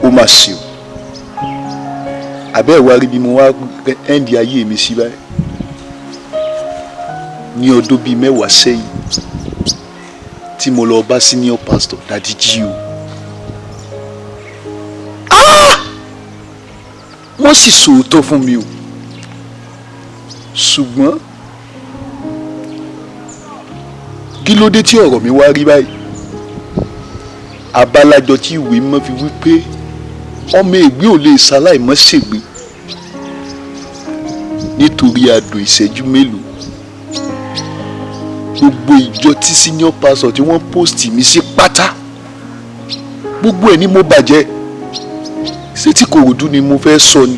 ó mà ṣe o àbẹ́ ìwà rí bí mo wá ẹ́ǹdì ayé mi sí báyìí ní ọdún bíi 10 sẹ́yìn tí mo lọ bá senior pastor Daddy G.O. wọ́n sì sòótọ́ fún mi o ṣùgbọ́n kí ló dé tí ọ̀rọ̀ mi wá rí báyìí abalajọ tí ìwé mọ́ fi wí pé ọmọ ègbé ò lè ṣaláì mọ́ ṣègbé nítorí adùn ìṣẹ́jú mélòó gbogbo ìjọ tí senior pastor tí wọ́n post mi sí pátá gbogbo ẹ̀ ni mo bàjẹ́ ṣé tí Kòròdú ni mo fẹ́ sọ ni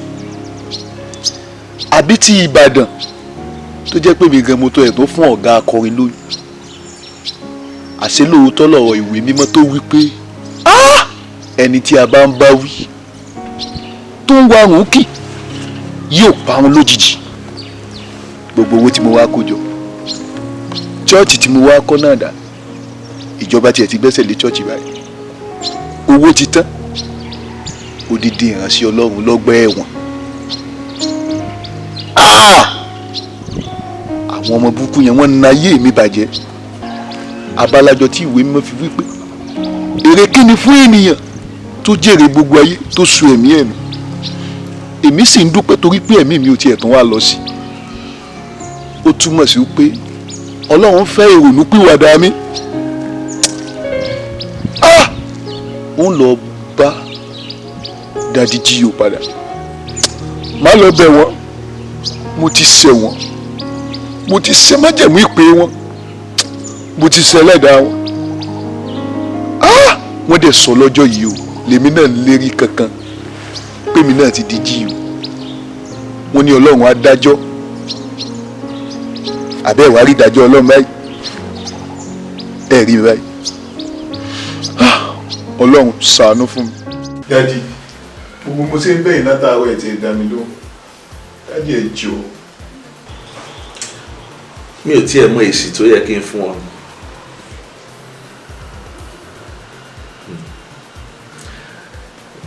àbí ti Ìbàdàn tó jẹ́ pé mi gan mo tó ẹ̀ tó fún ọ̀gá akọrin lóyún àṣé lóòótọ́ lọ̀rọ̀ ìwé mímọ́ tó wí pé ẹni tí a bá ń bá wí tó ń wá rùn kì yóò parun lójijì gbogbo owó tí mo wá kó jọ chọ́ọ̀chì tí mo wá kọ́ náà dà ìjọba tiẹ̀ ti gbẹ́sẹ̀ lé chọ́ọ̀chì báyìí owó ti tán odidi ìránṣẹ́ Ọlọ́run lọ́gbà ẹ̀wọ̀n àwọn ọmọ burúkú yẹn wọ́n na ayé mi bàjẹ́ abalajọ tí ìwé mímọ́ fi wí pé èrè kí ni fún ènìyàn tó jèrè gbogbo ayé tó su ẹ̀mí ẹ̀mí èmi sì ń dúpẹ́ torí pé ẹ̀mí mi ò tiẹ̀ tán wá lọ sí ó túmọ̀ sí pé Ọlọ́run fẹ́ ìrònú pìwàdà mi ó ń lọ bá Daddy G.O. padà má lọ bẹ̀ wọ́n mo ti ṣẹ̀ wọ́n mo ti ṣẹ̀ májẹ̀mú ìpè wọn mo ti ṣẹ̀ ẹlẹ́dàá wọn wọ́n dẹ̀ sọ lọ́jọ́ yìí o lèmi náà lérí kankan pé mi náà ti di G.O. wọ́n ní Ọlọ́run á dájọ́ àbẹ́ ìwà rí ìdájọ́ Ọlọ́run báyìí ẹ̀ rí báyìí Ọlọ́run ṣàánú fún mi. Daddy gbogbo mo ṣe ń bẹ̀yìn látàárọ̀ ẹ̀ tí ẹ dá mi lóhùn Daddy ẹ jọ̀ọ́. mi ò tiẹ̀ mọ èsì tó yẹ kí n fún ọ.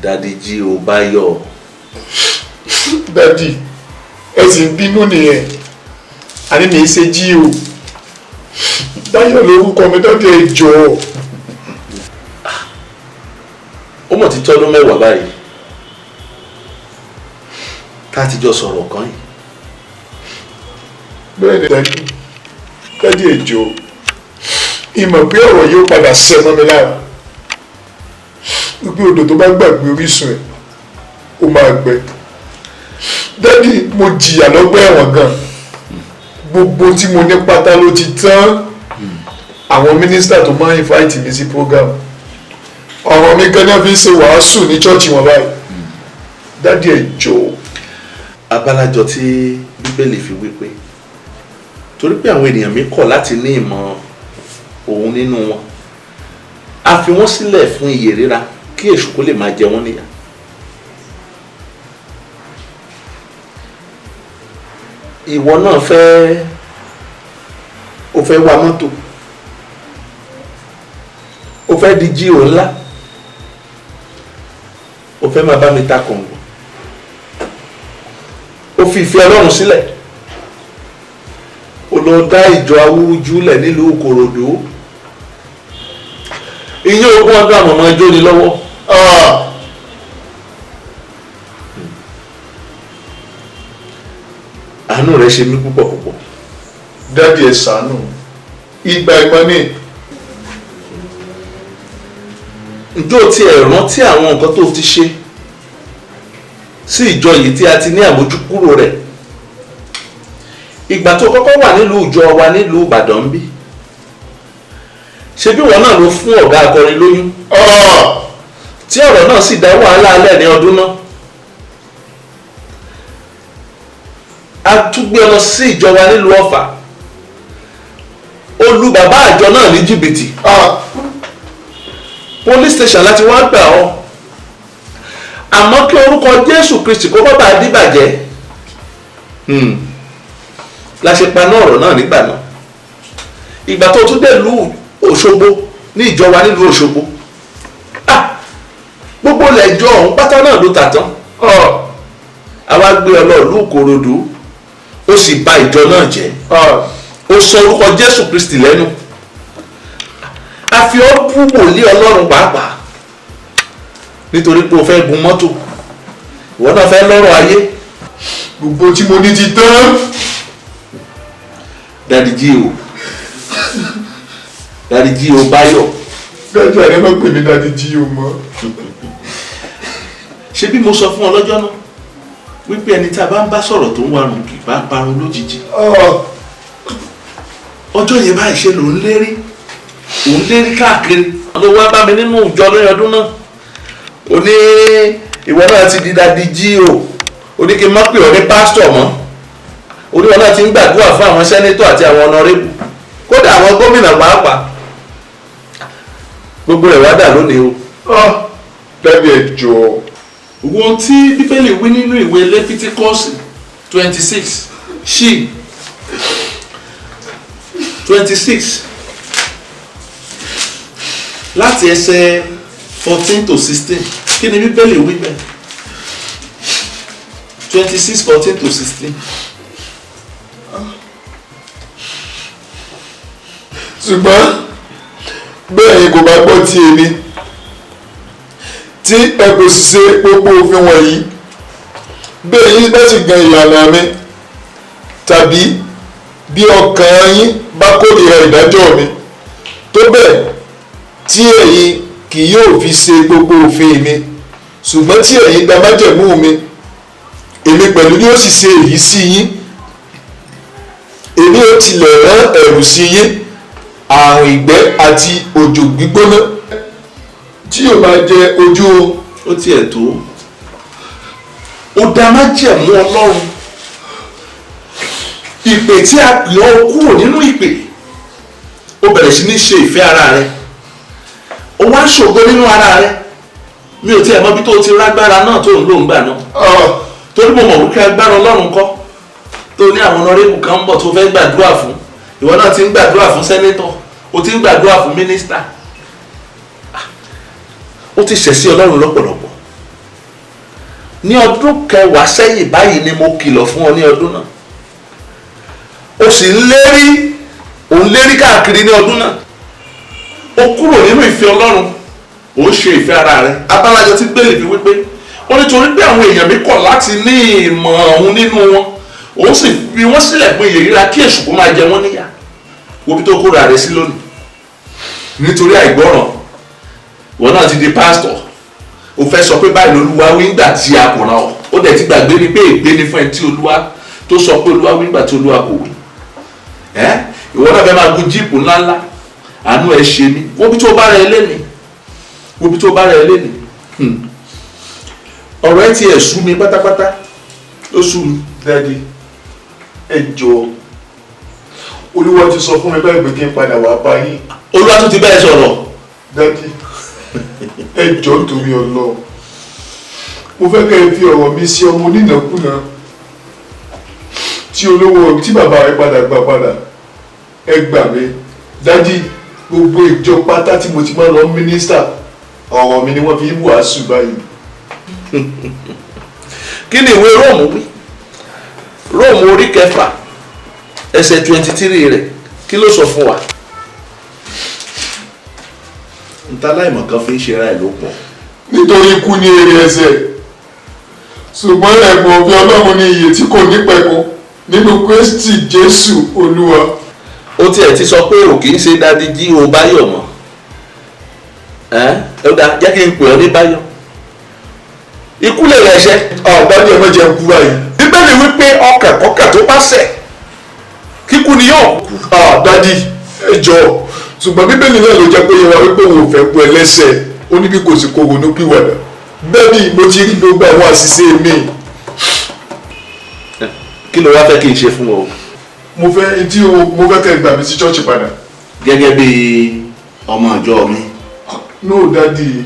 Daddy G.O. Báyọ̀. Daddy ẹ sì ń bínú nìyẹn àní mi ṣe G.O. Báyọ̀ lórúkọ mi Daddy ẹ jọ̀ọ́. ó mọ̀ ti tọ́dún 10 báyìí ká ti jọ sọ̀rọ̀ kan yìí. bẹ́ẹ̀ ni Daddy ẹ jọ̀ọ́ ìmọ̀ pé ọ̀rọ̀ yóò padà ṣẹ́ mọ́ mi lára wípé odò tó bá gbàgbé orísun ẹ̀ ó máa gbẹ. Daddy mo jìyà lọ́gbà ẹ̀wọ̀n gan gbogbo tí mo ní pátá ló ti tán àwọn mínísítà tó máa ń invite mi sí program ọ̀rọ̀ mi gan náà fi ń ṣe wàásù ní chọ́ọ̀chì wọn báyìí. Daddy ẹ jọ̀ọ́. abalajọ tí Bíbélì fi wípé torí pé àwọn ènìyàn mi kọ̀ láti ní ìmọ̀ òun nínú wọn a fi wọ́n sílẹ̀ fún ìyè ríra kí èṣù kó lè máa jẹ wọ́n níyà. ìwọ náà o fẹ́ wa mọ́tò o fẹ́ di G.O. ńlá o fẹ́ máa bá mi ta kọ̀ǹgọ̀ o fi ìfẹ́ Ọlọ́run sílẹ̀ o lọ dá ìjọ awúrúju lẹ̀ nílùú Ìkòròdú iye ogún ọdún àmọ̀mọ́ ẹjọ́ ni lọ́wọ́. àánú rẹ ṣe mí púpọ̀ púpọ̀. Daddy ẹ ṣàánú ìgbà ìgbọ́n ní. ǹjọ́ tí ẹ rántí àwọn nǹkan tó ti ṣe sí ìjọ yìí tí a ti ní àmójúkúrò rẹ̀ ìgbà tó kọ́kọ́ wà nílùú ìjọ wa nílùú Ìbàdàn bí ṣe bí wọn náà ló fún ọ̀gá akọrin lóyún tí ọ̀rọ̀ náà sì dá wàhálà alẹ́ ní ọdún náà a tún gbé lọ sí ìjọ wa nílùú Ọ̀fà ó lu bàbá àjọ náà ní jìbìtì police station láti wá gbà ọ́ àmọ́ kí orúkọ Jésù Kristi kó bá bàa dìbàjẹ́ la ṣe paná ọ̀rọ̀ náà nígbà náà ìgbà tó tún dé ìlú Òṣogbo ní ìjọ wa nílùú Òṣogbo rẹ̀ jọ ọ̀hún pátá náà ló tà tán. àwa gbé ọlọ́ọ̀lù Ìkòròdú ó sì bà ìjọ náà jẹ́. ó sọ orúkọ Jésù Kristi lẹ́nu. a fi ọ́ bú wòlíì Ọlọ́run pàápàá nítorí pé o fẹ́ gun mọ́tò ìwọ náà fẹ́ lọ́rọ̀ ayé. gbogbo tí mo ní ti tán. Daddy G.O. Daddy G.O. Báyọ̀. dájú àrẹ má pè mí Daddy G.O. mọ́. ṣé bí mo sọ fún ọ lọ́jọ́ náà wípé ẹni tí a bá ń bá sọ̀rọ̀ tó ń warùn kì bá parun lójijì. ọjọ́ yẹn báyìí ṣe ló ń lérí káàkiri. ló wá bá mi nínú ìjọ lóyún ọdún náà ó ní ìwọ náà ti di Daddy G.O. ó ní kí n má pè ọ́ ní pásítọ̀ mọ́ ó ní wọn náà ti ń gbàdúrà fún àwọn sẹ́nétọ̀ àti àwọn ọ̀nàrẹ́bù kódà àwọn gómìnà pàápàá gbogbo rẹ̀ wá dà lónìí o. dábì ẹ jọ̀ọ́. ohun tí bíbélì wí nínú ìwé Lẹ́fítíkọ́sì 26 ṣì 26 láti ẹsẹ̀ 14 to 16 kí ni bíbélì wí bẹ́ẹ̀ 26 14 to 16. ṣùgbọ́n bẹ́ẹ̀ ni kò bá gbọ́ ti èmi tí ẹ kò sì ṣe gbogbo òfin wọ̀nyí bẹ́ẹ̀ yín bá sì gan ìlànà mi tàbí bí ọkàn yín bá kórìíra ìdájọ́ mi tó bẹ́ẹ̀ tí ẹ̀yin kì yóò fi ṣe gbogbo òfin mi ṣùgbọ́n tí ẹ̀yin dá májẹ̀mú mi èmi pẹ̀lú ni ó sì ṣe èyí sí yín èmi ó tilẹ̀ rán ẹ̀rù sí yín àrùn ìgbẹ́ àti òjò gbígbóná tí yóò máa jẹ ojú. ó tiẹ̀ tó ó dá májẹ̀mú Ọlọ́run ìpè tí a pè ọ́ kúrò nínú ìpè ó bẹ̀rẹ̀ sí ní ṣe ìfẹ́ ara rẹ ó wá ṣògo nínú ara rẹ mi ò tiẹ̀ mọ̀ bí tó ti rágbára náà tó ń lò ń gbà náà torí mo mọ̀ wípé agbára Ọlọ́run kọ́ tó ní àwọn ọ̀nàrẹ́bù kan ń bọ̀ tó fẹ́ gbàdúrà fún ìwọ náà ti ń gbàdúrà fún sẹ́nétọ̀ o ti ń gbàdúrà fún mínísítà ó ti ṣẹ̀ sí Ọlọ́run lọ́pọ̀lọpọ̀ ní ọdún kẹwàá sẹ́yìn báyìí ni mo kìlọ̀ fún ọ ní ọdún náà o sì ń lérí káàkiri ní ọdún náà o kúrò nínú ìfẹ́ Ọlọ́run o ń ṣe ìfẹ́ ara rẹ abálájọ tí gbélé fi wípé ó nítorí pé àwọn èèyàn mi kọ̀ láti ní ìmọ̀ ọ̀hún nínú wọn òun sì fi wọ́n sílẹ̀ fún ìyèríra kí èṣù kó máa jẹ wọ́n níyà wo bí tó kóra rẹ sí lónìí nítorí àìgbọ́ràn wọn náà ti di pásítọ̀ o fẹ́ sọ pé báyìí lolúwa wí ńgbà tí a kò ràn ọ́ ó dẹ̀ ti gbàgbé ni pé ègbé ni fún ẹ tí Olúwa tó sọ pé Olúwa wí ńgbà tí Olúwa kò wí ìwọ náà fẹ́ máa gun jíìpù ńláńlá àánú ẹ ṣe mí wo bí tó bá rẹ lẹ́nìí ọ̀rọ̀ ẹ ti ẹ̀ sú mi pátápátá ó sú mi. Daddy ẹ jọ̀ọ́ Olúwa ti sọ fún mi báyìí pé kí n padà wá bá yín. Olúwa tún ti bẹ́ẹ̀ sọ̀rọ̀. Daddy ẹ jọ̀ọ́ nítorí Ọlọ́run mo fẹ́ kẹ́ ẹ fi ọ̀rọ̀ mi sí ọmọ onínàkúnà tí olówó tí bàbá rẹ padà gbà padà ẹ gbà mí. Daddy gbogbo ìjọ pátá tí mo ti máa lọ mínísítà ọ̀rọ̀ mi ni wọ́n fi ń wàásù báyìí. kí ni ìwé Róòmù wí Róòmù orí 6 ẹsẹ̀ 23 rẹ̀ kí ló sọ fún wa. ntàláìmọ̀ kan fi ń ṣe ra ẹ̀ ló pọ̀. nítorí ikú ní èrè ẹ̀ṣẹ̀ ṣùgbọ́n ẹ̀bùn òfin Ọlọ́run ní iyè tí kò nípẹ̀kun nínú Kristi Jésù Olúwa. ó tiẹ̀ ti sọ pé ò kì í ṣe Daddy G.O. Báyọ̀ mọ́ ó dáa jẹ́ kí n pè ọ́ ní Báyọ̀ ikú lè rẹ̀ ṣẹ́. Daddy ẹ má jẹ́ kú báyìí. Bíbélì wípé ọkàn tó bá ṣẹ̀ kíkú ni yóò kú. Daddy ẹ jọ̀ọ́ ṣùgbọ́n Bíbélì náà ló jẹ́ pé yẹn wá wípé òun ò fẹ́ kú ẹlẹ́ṣẹ̀ ó ní bí kò sí kó ronú pìwàdà. Daddy mo ti rí gbogbo àwọn àṣìṣe mi. kí ló wá fẹ́ kí n ṣe fún ọ. mo fẹ́ kẹ́ ẹ gbà mí sí ṣọ́ọ̀ṣì padà. gẹ́gẹ́ bí ọmọ ìjọ mi. No Daddy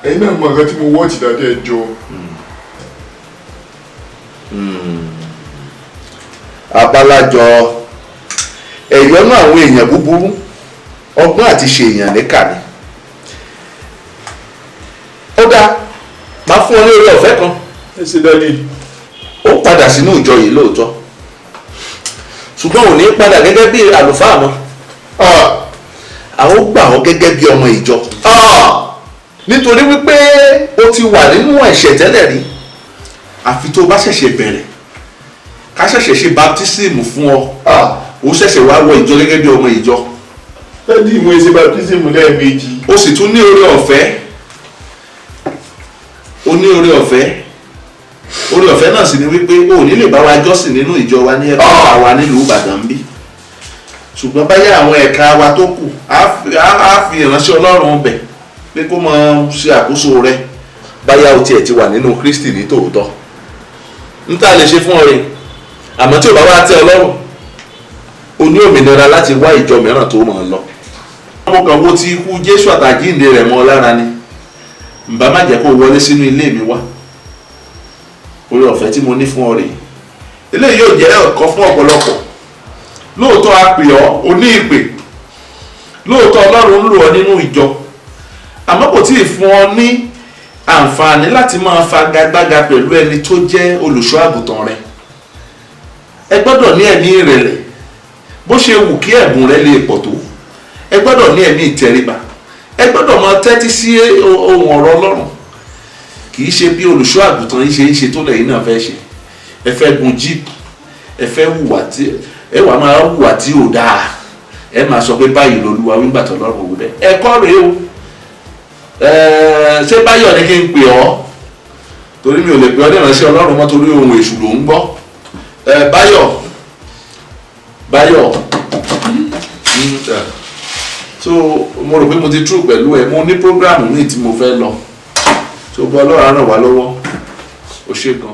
ẹ̀yin náà mọ nǹkan tí mo wọ́ọ̀tì Daddy ẹ jọ̀ọ́. abálájọ ẹ̀yọ́nú àwọn èèyàn búburú ọgbọ́n àti ṣe èèyàn níkà ni. ó dáa máa fún ọ ní oore ọ̀fẹ́ kan. ẹ ṣe dádì. ó padà sínú ìjọ yìí lóòótọ́ ṣùgbọ́n ò ní padà gẹ́gẹ́ bí àlùfáà mọ́. àwọn ó gbà ọ́ gẹ́gẹ́ bí ọmọ ìjọ. nítorí wípé o ti wà nínú ẹ̀ṣẹ̀ tẹ́lẹ̀ rí àfi tó bá ṣẹ̀ṣẹ̀ bẹ̀rẹ̀ ká ṣẹ̀ṣẹ̀ ṣe baptism fún ọ ó ṣẹ̀ṣẹ̀ wá wọ ìjọ gẹ́gẹ́ bí ọmọ ìjọ. dádì mo ṣe baptism lẹ́ẹ̀mejì. o sì tún ní oore ọ̀fẹ́ oore ọ̀fẹ́ náà sì ni wípé o ò ní lè bá wa jọ́sìn nínú ìjọ wa ní ẹ̀ka àwa nílùú Ìbàdàn bí ṣùgbọ́n báyà àwọn ẹ̀ka wa tó kù á fi ìránṣẹ́ Ọlọ́run bẹ̀ pé kó máa ṣe àkóso rẹ̀ báyà o tiẹ̀ ti wà nínú Kristi ní tòótọ́ n ta lè ṣe fún ọ rẹ̀ àmọ́ tí ò bá wá tẹ́ Ọlọ́run o ní òmìnira láti wá ìjọ mìíràn tó mọ̀ ọ́ lọ. ọmọ kan wo ti ikú Jésù àtàjíǹde rẹ̀ mọ́ ọ lára ni ǹbá má jẹ́ kó wọlé sínú ilé mi wá oore ọ̀fẹ́ tí mo ní fún ọ rèé eléyìí yóò jẹ́ ẹ̀kọ́ fún ọ̀pọ̀lọpọ̀. lóòótọ́ a pè ọ́ o ní ìpè lóòótọ́ Ọlọ́run ń lò ọ́ nínú ìjọ àmọ́ kò tí ì fún ọ ní àǹfààní láti máa fagagbága pẹ̀lú ẹni tó jẹ́ olùṣọ́ àgùntàn rẹ. ẹ gbọ́dọ̀ ní ẹ̀mí ìrẹ̀lẹ̀ bó ṣe wù kí ẹ̀bùn rẹ lè pọ̀ tó ẹ gbọ́dọ̀ ní ẹ̀mí ìtẹríba ẹ gbọ́dọ̀ máa tẹ́tí sí ohun ọ̀rọ̀ Ọlọ́run kì í ṣe bí olùṣọ́ àgùntàn yìí ṣe ń ṣe tó lẹ́yìn náà fẹ́ ṣe ẹ fẹ́ gun jíìpù ẹ fẹ́ hùwà tí ẹ wà máa hùwà tí ò dáa ẹ máa sọ pé báyìí lolúwa wí gbàtọ̀ lọ́rùn òwú bẹ́ẹ̀ ẹ kọ́ rèé o ṣé Báyọ̀ ni kí n pè ọ́ torí mi ò lè pè ọ́ ní ìránṣẹ́ Ọlọ́run mọ́ torí ohun èṣù ló ń gbọ́ Báyọ̀ so mo rò pé mo ti true pẹ̀lú ẹ mo ní program míì tí mo fẹ́ lọ so bọ́ Ọlọ́run á ràn wá lọ́wọ́ ó ṣe gan.